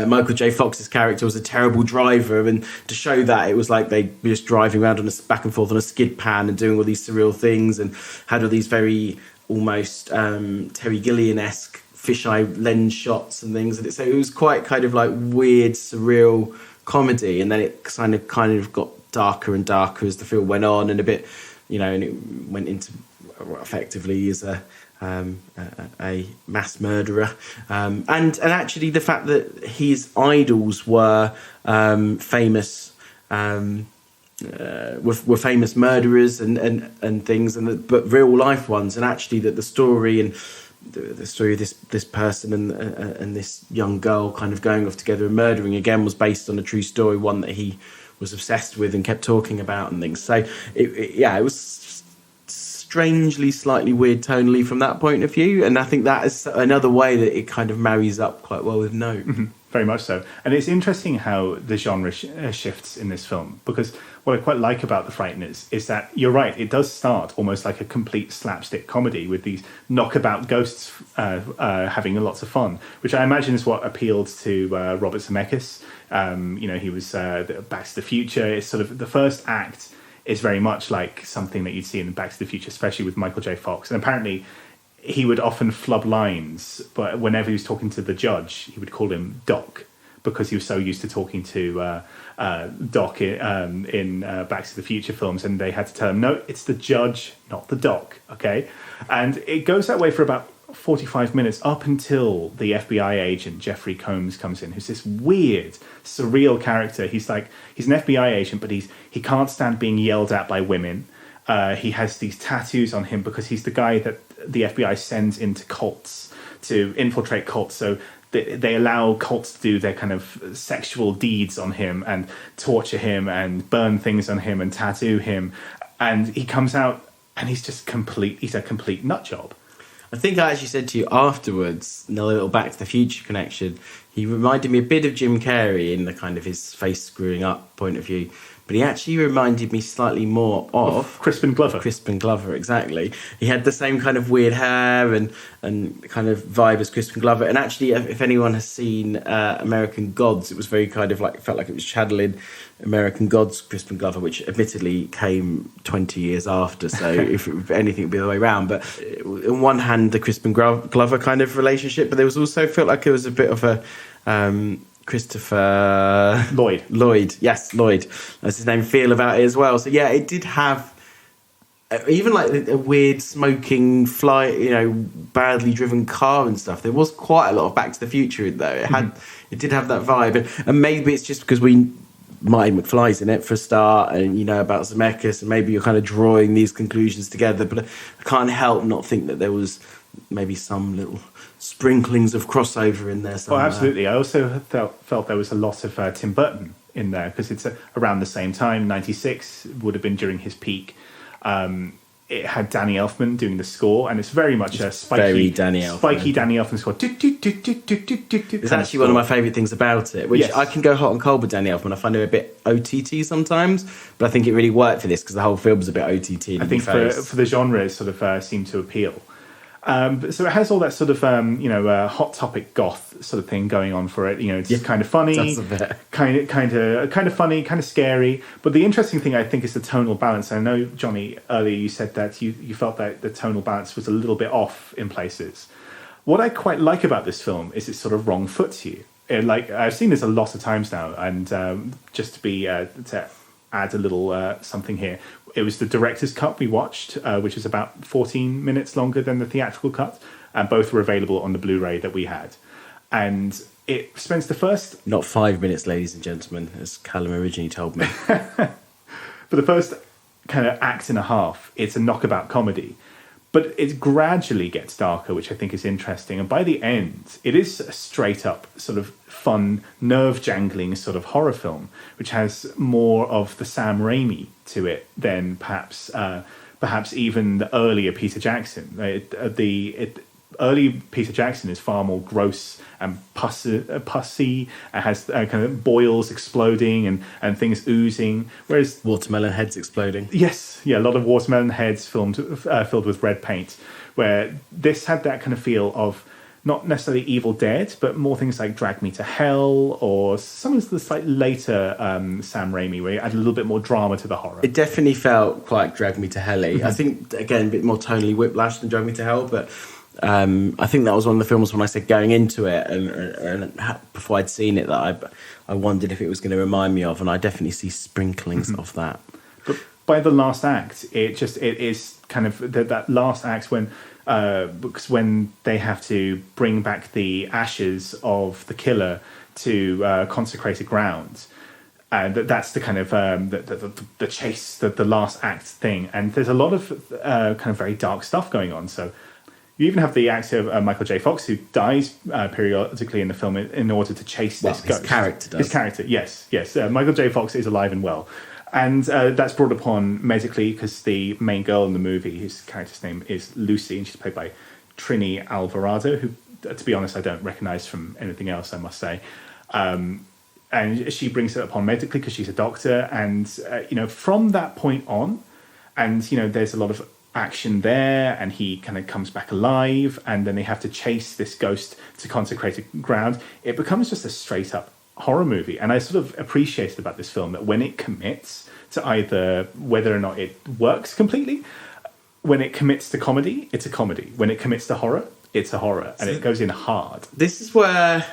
Michael J. Fox's character was a terrible driver, and to show that, it was like they were just driving around back and forth on a skid pan and doing all these surreal things, and had all these very almost Terry Gilliam-esque fisheye lens shots and things. And so it was quite kind of like weird, surreal comedy, and then it kind of got darker and darker as the film went on, and a bit, and it went into effectively as a mass murderer, and actually the fact that his idols were famous were famous murderers and things, but real life ones, and actually that the story and the story of this person and this young girl kind of going off together and murdering again was based on a true story, one that he was obsessed with and kept talking about and things. So it was strangely slightly weird tonally from that point of view, and I think that is another way that it kind of marries up quite well with Nope. Mm-hmm. Very much so. And it's interesting how the genre shifts in this film, because what I quite like about The Frighteners is that, you're right, it does start almost like a complete slapstick comedy with these knockabout ghosts having lots of fun, which I imagine is what appealed to Robert Zemeckis. He was Back to the Future. It's sort of the first act is very much like something that you'd see in Back to the Future, especially with Michael J. Fox. And apparently he would often flub lines, but whenever he was talking to the judge, he would call him Doc, because he was so used to talking to Doc in Back to the Future films, and they had to tell him, no, it's the judge, not the Doc, okay? And it goes that way for about 45 minutes, up until the FBI agent Jeffrey Combs comes in, who's this weird, surreal character. He's an FBI agent, but he can't stand being yelled at by women. He has these tattoos on him because he's the guy that the FBI sends into cults to infiltrate cults. So they allow cults to do their kind of sexual deeds on him and torture him and burn things on him and tattoo him. And he comes out and he's a complete nut job. I think I actually said to you afterwards, in a little Back to the Future connection, he reminded me a bit of Jim Carrey in the kind of his face screwing up point of view. but he actually reminded me slightly more of Crispin Glover. Crispin Glover, exactly. He had the same kind of weird hair and kind of vibe as Crispin Glover. And actually, if anyone has seen American Gods, it was very kind of like, felt like it was channeling American Gods, Crispin Glover, which admittedly came 20 years after. So if anything, it would be the way around. But on one hand, the Crispin Glover kind of relationship, but there was also felt like it was a bit of a Christopher Lloyd, yes, Lloyd, that's his name, feel about it as well. So yeah, it did have even like a weird smoking badly driven car and stuff. There was quite a lot of Back to the Future in there. It did have that vibe, and maybe it's just because Marty McFly's in it for a start, and you know about Zemeckis, and maybe you're kind of drawing these conclusions together. But I can't help not think that there was maybe some little sprinklings of crossover in there somewhere. Oh, absolutely. I also felt there was a lot of Tim Burton in there, because it's around the same time. 96 would have been during his peak. It had Danny Elfman doing the score, and it's very much a spiky Danny Elfman score. It's actually one of my favourite things about it, which Yes. I can go hot and cold with Danny Elfman. I find him a bit OTT sometimes, but I think it really worked for this because the whole film was a bit OTT. I think for the genre, it sort of seemed to appeal. So it has all that sort of hot topic goth sort of thing going on for it. You know, it's kind of funny, kind of funny, kind of scary. But the interesting thing, I think, is the tonal balance. I know, Johnny, earlier you said that you felt that the tonal balance was a little bit off in places. What I quite like about this film is it sort of wrong foots you. Like, I've seen this a lot of times now, and just to add a little something here. It was the director's cut we watched, which is about 14 minutes longer than the theatrical cut, and both were available on the Blu-ray that we had. And it spends the first... Not 5 minutes, ladies and gentlemen, as Callum originally told me. For the first kind of act and a half, it's a knockabout comedy. But it gradually gets darker, which I think is interesting. And by the end, it is a straight up sort of fun, nerve-jangling sort of horror film, which has more of the Sam Raimi to it than perhaps even the earlier Peter Jackson. Early Peter Jackson is far more gross and pussy. It has kind of boils exploding and things oozing, whereas Watermelon heads exploding. Yes, yeah, a lot of watermelon heads filled with red paint, where this had that kind of feel of not necessarily Evil Dead, but more things like Drag Me to Hell or some of the slightly later Sam Raimi, where you add a little bit more drama to the horror. It definitely felt quite Drag Me to Hell-y. I think, again, a bit more tonally Whiplash than Drag Me to Hell, but I think that was one of the films when I said going into it and before I'd seen it that I wondered if it was going to remind me of, and I definitely see sprinklings of that. But by the last act, it is kind of that last act because when they have to bring back the ashes of the killer to consecrated ground. And that's the kind of the chase, the last act thing. And there's a lot of kind of very dark stuff going on. So you even have the actor Michael J. Fox, who dies periodically in the film in order to chase this ghost. His character does. His character, yes. Michael J. Fox is alive and well. And that's brought upon medically because the main girl in the movie, whose character's name is Lucy, and she's played by Trini Alvarado, who, to be honest, I don't recognise from anything else, I must say. And she brings it upon medically because she's a doctor. And, from that point on, and, there's a lot of action there, and he kind of comes back alive, and then they have to chase this ghost to consecrated ground. It becomes just a straight up horror movie. And I sort of appreciated about this film that when it commits to either whether or not it works completely, when it commits to comedy, it's a comedy. When it commits to horror, it's a horror, and it goes in hard. This is where,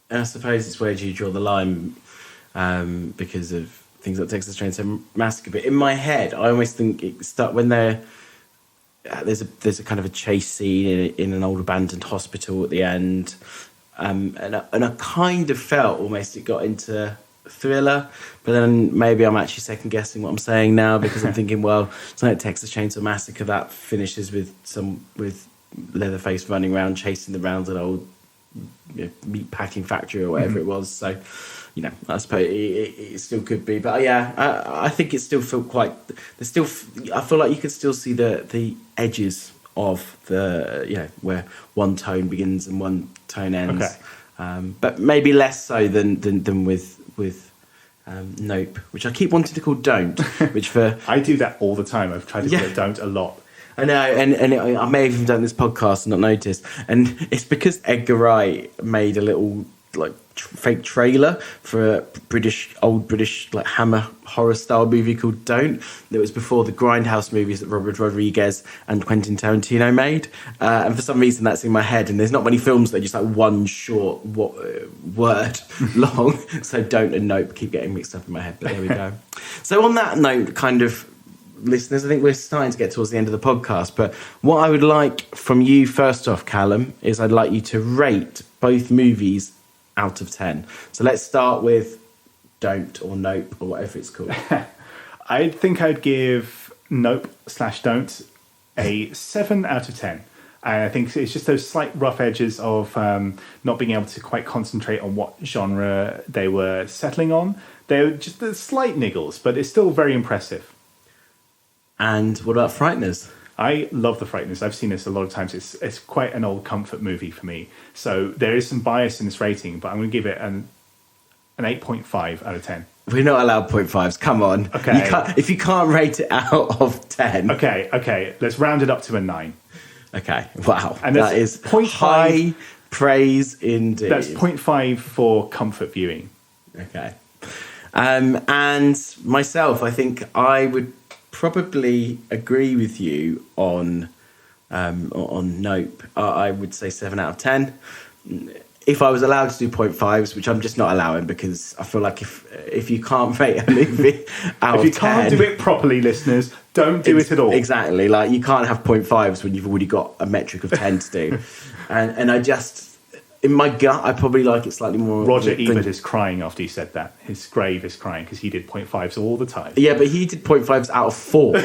I suppose it's where you draw the line because of things like Texas Chainsaw Massacre. But in my head, I always think it starts when there's a kind of a chase scene in an old abandoned hospital at the end. And I kind of felt almost it got into thriller, but then maybe I'm actually second guessing what I'm saying now because I'm thinking, well, it's like Texas Chainsaw Massacre that finishes with Leatherface running around chasing around an old meat packing factory or whatever it was. So, I suppose it still could be, but yeah, I think it still felt quite. I feel like you could still see the edges of the where one tone begins and one tone ends. Okay. But maybe less so than with Nope, which I keep wanting to call Don't, which for... I do that all the time. I've tried to call it Don't a lot. I know, and I may have even done this podcast and not noticed. And it's because Edgar Wright made a little fake trailer for a old British like Hammer horror style movie called Don't. That was before the Grindhouse movies that Robert Rodriguez and Quentin Tarantino made. And for some reason that's in my head. And there's not many films that are just like one short word long. So Don't and Nope keep getting mixed up in my head. But there we go. So on that note, kind of, listeners, I think we're starting to get towards the end of the podcast, but what I would like from you first off, Callum, is I'd like you to rate both movies out of 10. So let's start with Don't or Nope or whatever it's called. I think I'd give Nope/Don't a 7 out of 10. And I think it's just those slight rough edges of not being able to quite concentrate on what genre they were settling on. They were just the slight niggles, but it's still very impressive. And what about Frighteners? I love The Frighteners. I've seen this a lot of times. It's quite an old comfort movie for me. So there is some bias in this rating, but I'm going to give it an 8.5 out of 10. We're not allowed 0.5s. Come on. Okay. If you can't rate it out of 10. Okay. Let's round it up to a 9. Okay. Wow. And that is 0.5, high praise indeed. That's 0.5 for comfort viewing. Okay. And myself, I think I would probably agree with you on Nope. I would say 7 out of 10. If I was allowed to do 0.5s, which I'm just not allowing, because I feel like if you can't rate a movie out of 10... If you can't do it properly, listeners, don't do it at all. Exactly. Like, you can't have 0.5s when you've already got a metric of 10 to do. and I just... In my gut, I probably like it slightly more... Roger Ebert is crying after you said that. His grave is crying because he did 0.5s all the time. Yeah, but he did 0.5s out of 4.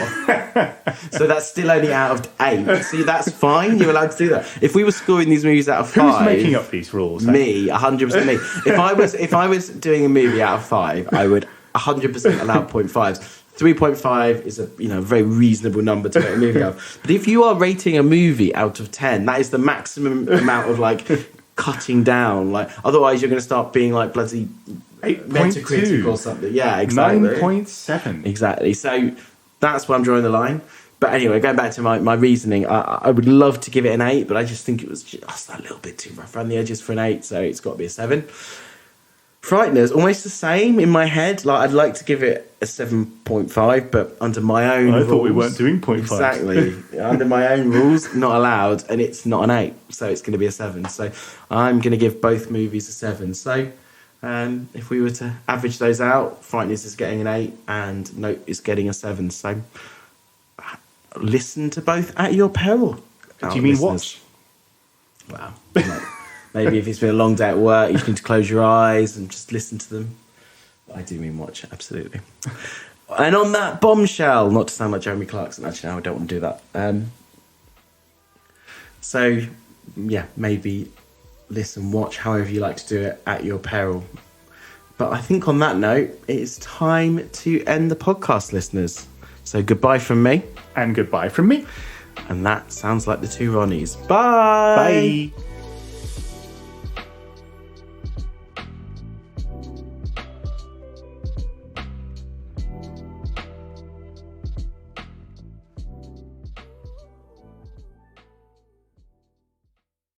So that's still only out of 8. See, that's fine. You're allowed to do that. If we were scoring these movies out of 5... Who's making up these rules? Me, 100% me. If I was doing a movie out of 5, I would 100% allow 0.5s. 3.5 is a very reasonable number to make a movie out of. But if you are rating a movie out of 10, that is the maximum amount of cutting down. Otherwise you're going to start being bloody 8.2 or something. Yeah, exactly. 9.7. Exactly. So that's where I'm drawing the line. But anyway, going back to my reasoning, I would love to give it an 8, but I just think it was just a little bit too rough around the edges for an 8, so it's got to be a 7. Frighteners, almost the same in my head. I'd like to give it a 7.5, but under my own rules... I thought we weren't doing 0.5. Exactly. Under my own rules, not allowed, and it's not an 8, so it's going to be a 7. So I'm going to give both movies a 7. So if we were to average those out, Frighteners is getting an 8, and Nope is getting a 7. So listen to both at your peril. Do you mean watch? Wow. Maybe if it's been a long day at work, you just need to close your eyes and just listen to them. I do mean watch, absolutely. And on that bombshell, not to sound like Jeremy Clarkson, actually, no, I don't want to do that. So, yeah, maybe listen, watch, however you like to do it, at your peril. But I think on that note, it is time to end the podcast, listeners. So goodbye from me. And goodbye from me. And that sounds like the two Ronnies. Bye! Bye!